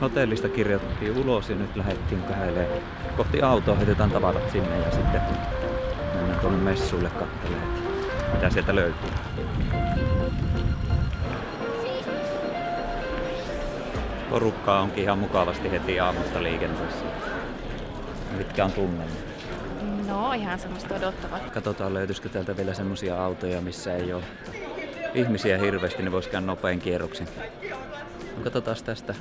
hotellista kirjoitettiin ulos ja nyt lähdettiin kävelemään kohti autoa, heitetään tavarat sinne ja sitten mennään tuonne messuille katselemaan, mitä sieltä löytyy. Porukkaa onkin ihan mukavasti heti aamusta liikenteessä. Mitkä on tunnelma? No ihan semmoista odottavaa. Katsotaan löytyisikö täältä vielä semmosia autoja, missä ei ole ihmisiä hirveästi, niin voisi käydä nopein kierroksin. Katsotaan tästä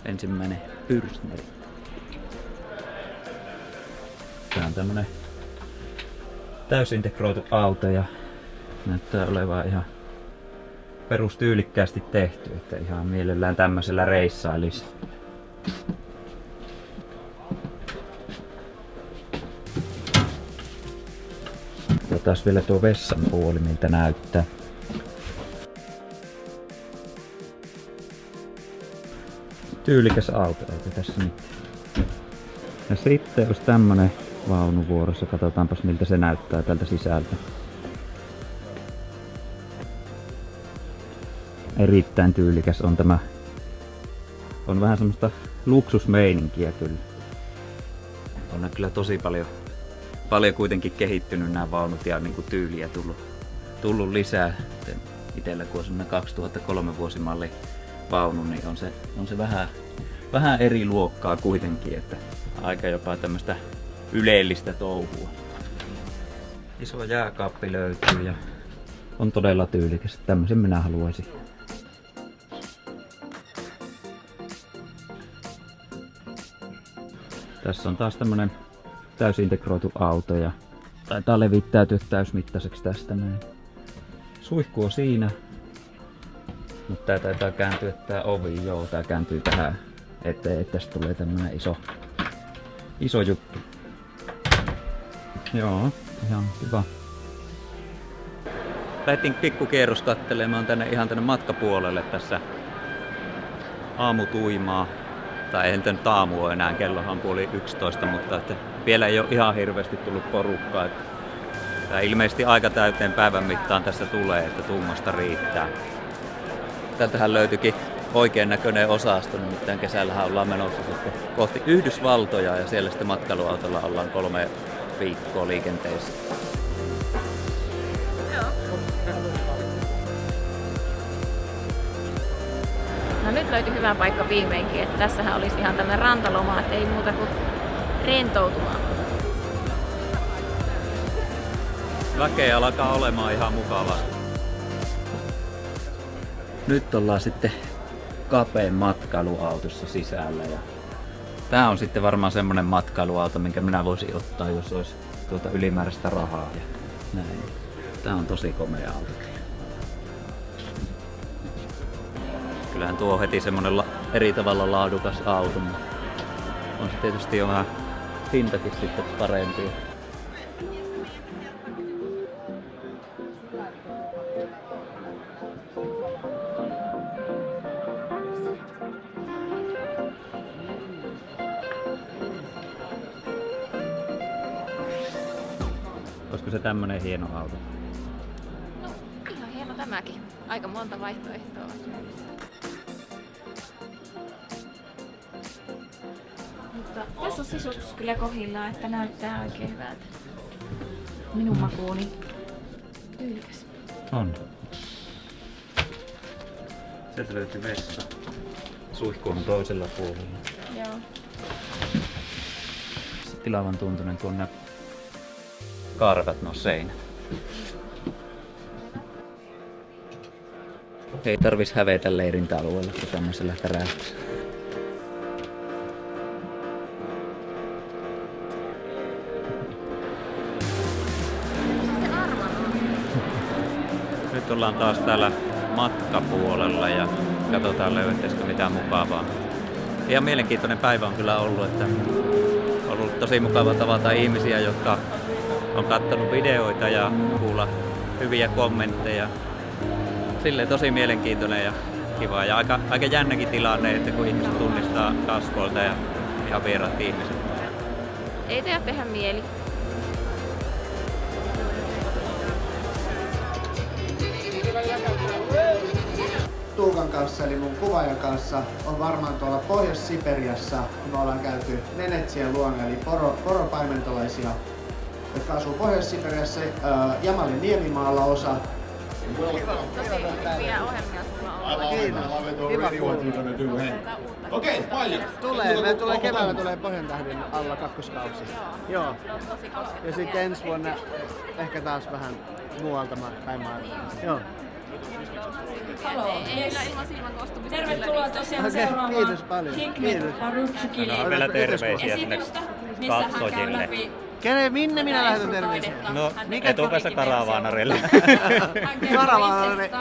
ensimmäinen Pyrstneri. Tää on tämmönen täysintegroitu auto ja näyttää olevan ihan perustyylikkäästi tehty, että ihan mielellään tämmöisellä reissailisi. Katsotaan vielä tuo vessan puoli, miltä näyttää. Tyylikäs auto, eikö tässä nyt? Ja sitten olisi tämmönen vaunu vuorossa, katsotaanpas miltä se näyttää tältä sisältä. Erittäin tyylikäs on tämä. On vähän semmoista luksusmeininkiä kyllä. On kyllä tosi paljon kuitenkin kehittynyt nämä vaunut ja niinku tyyliä tullut lisää. Itellä kun on semmoinen 2003 vuosimalli vaunu, niin on se vähän eri luokkaa kuitenkin, että aika jopa tämmöistä yleellistä touhua. Iso jääkaappi löytyy ja on todella tyylikäs. Tämmöisen minä haluaisin. Tässä on taas tämmönen täysintegroitu auto ja taitaa levittäytyä täysmittaiseksi tästä näin. Suihku on siinä. Mutta tää taitaa kääntyä tää ovi, joo, tää kääntyy tähän eteen, että tästä tulee tämmönen iso juttu. Joo, ihan hyvä. Lähdettiin pikkukierros kattelemaan ihan tänne matkapuolelle tässä aamutuimaa. Tai ei nyt aamu ole enää, kellohan 10:30, mutta että vielä ei ole ihan hirveästi tullut porukkaa. Että tää ilmeisesti aika täyteen päivän mittaan tässä tulee, että tummasta riittää. Täältähän löytyikin oikein näköinen osasto, nimittäin kesällähän ollaan menossa sitten kohti Yhdysvaltoja ja siellä sitten matkailuautolla ollaan 3 viikkoa liikenteessä. No nyt löytyi hyvä paikka viimeinkin, että tässähän olisi ihan tämmöinen rantaloma, että ei muuta kuin rentoutumaan. Väkeä alkaa olemaan ihan mukavaa. Nyt ollaan sitten Capeen matkailuautossa sisällä ja tää on sitten varmaan semmonen matkailuauto, minkä minä voisin ottaa, jos olisi tuota ylimääräistä rahaa ja näin. Tää on tosi komea auto. Kyllähän tuo on heti semmonen eri tavalla laadukas auto, mutta on se tietysti jo vähän hintakin sitten parempi. Olisiko se tämmönen hieno auto? No ihan hieno tämäkin. Aika monta vaihtoehtoa. Mutta tässä on sisustus kyllä kohdillaan, että näyttää oikein hyvältä. Minun makuuni tyylikäs. On. Sieltä löytyy vessa. Suihku on toisella puolella. Joo. Tilavan tuntunen tuonne karvat nuo seinät. Ei tarvis hävetä leirintäalueella, kun tämmöisellä täräyksessä. Nyt ollaan taas täällä matkapuolella ja katsotaan löytäisikö mitään mukavaa. Ihan mielenkiintoinen päivä on kyllä ollut, että on ollut tosi mukava tavata ihmisiä, jotka on katsonut videoita ja kuulla hyviä kommentteja. Silleen tosi mielenkiintoinen ja kiva ja aika jännäkin tilanne, että kun ihmiset tunnistaa kasvoilta ja ihan vieraat ihmiset. Ei tehdä mieli. Tuukan kanssa eli mun kuvaajan kanssa on varmaan tuolla Pohjois-Siperiassa. Me ollaan käyty Nenetsien luona eli poropaimentolaisia, jotka asuu Pohjois-Siperiassa, Jamalin niemimaalla osa. Tosi hyviä ohjelmia sulla on. Kiitos. Kiva kuulla. Okei, paljon. Tulee keväällä tulee Pohjantähden alla kakkoskausi. Joo. Tosi koskettavia. Ja sitten ensi vuonna ehkä taas vähän muualta päin maailmaa. Joo. Ei kyllä ilman silmäkoostumista. Tervetuloa tosiaan Okei, seuraamaan kiitos paljon. Hikmet Kiitos. Harutsukille No, vielä terveisiä sinne esitystä, missä hän käy katsojille. läpi Minne minä lähetän terveisiä? No, etupäässä karavaanareille.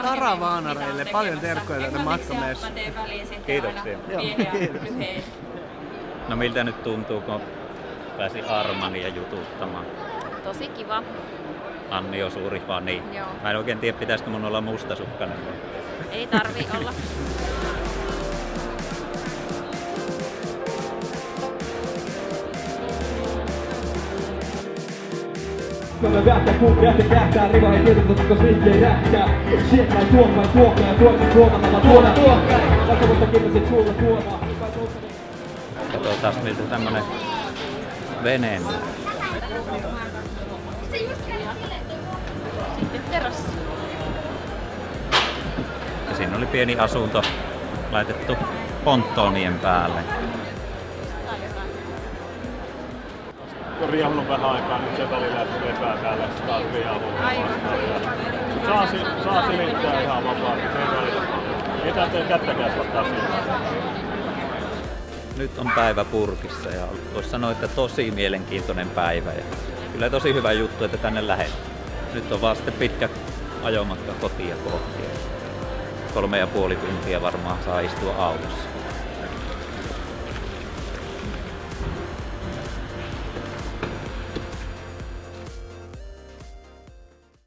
Karavaanareille. Paljon terkkoja täältä matkamessa. Kiitoksia. Kiitos. No miltä nyt tuntuu, kun pääsi Armania jututtamaan? Tosi kiva. Anni on suuri fani. Joo. Mä en oikein tiedä, pitäisikö mun olla mustasukkainen. Ei tarvi olla. Kyllä vähtä kulkea, se tähtää riva ei tiedä, koska slinkki ei rähkää. Sieltä ei tuokkaa ja tuotamalla tuoda. Vaikka mutta kirjasit suulla tuomaan. Katsotaan miltä tämmönen vene. Sitten terassi. Ja siinä oli pieni asunto laitettu ponttoonien päälle. Riehunut vähän aikaa, nyt se välillä lepää täällä, että taas riehuu vastaan. Saa silittää ihan vapaasti, ei tarvitse kättäkään ottaa silmään. Nyt on päivä purkissa ja voisi sanoa, että tosi mielenkiintoinen päivä. Ja kyllä tosi hyvä juttu, että tänne lähdet. Nyt on vaan sitten pitkä ajomatka kotia kohti. 3,5 tuntia varmaan saa istua autossa.